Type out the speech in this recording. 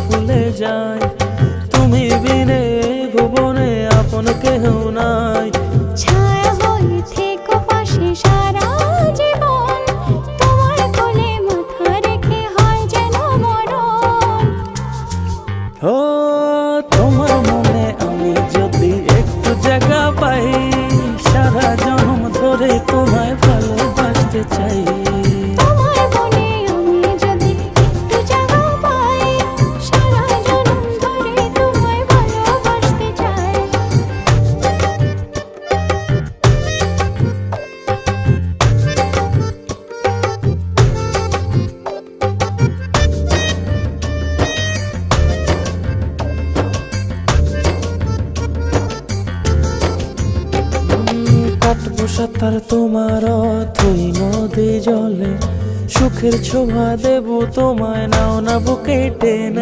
ভুলে যাই। তুমি বিনে ভুবনে আপন কেহ নাই। ছায়া হয়ে থেকো পাশে সারা জীবন, তোমার কোলে মাথা রেখে হয় যেন মরণ। ও তোমার মনে আমি যদি একটু জায়গা পাই, সারা জন্ম ধরে তোমায় ভালোবাসতে চাই। তোমার মনে আমি যদি একটু জায়গা পাই, সারা জনম ধরে তোমায় ভালোবাসতে চাই। কাটবো সাঁতার তোমার অথই নদী জলে, সুখের ছোঁয়া দেব তোমায়, নাও না বুকে টেনে।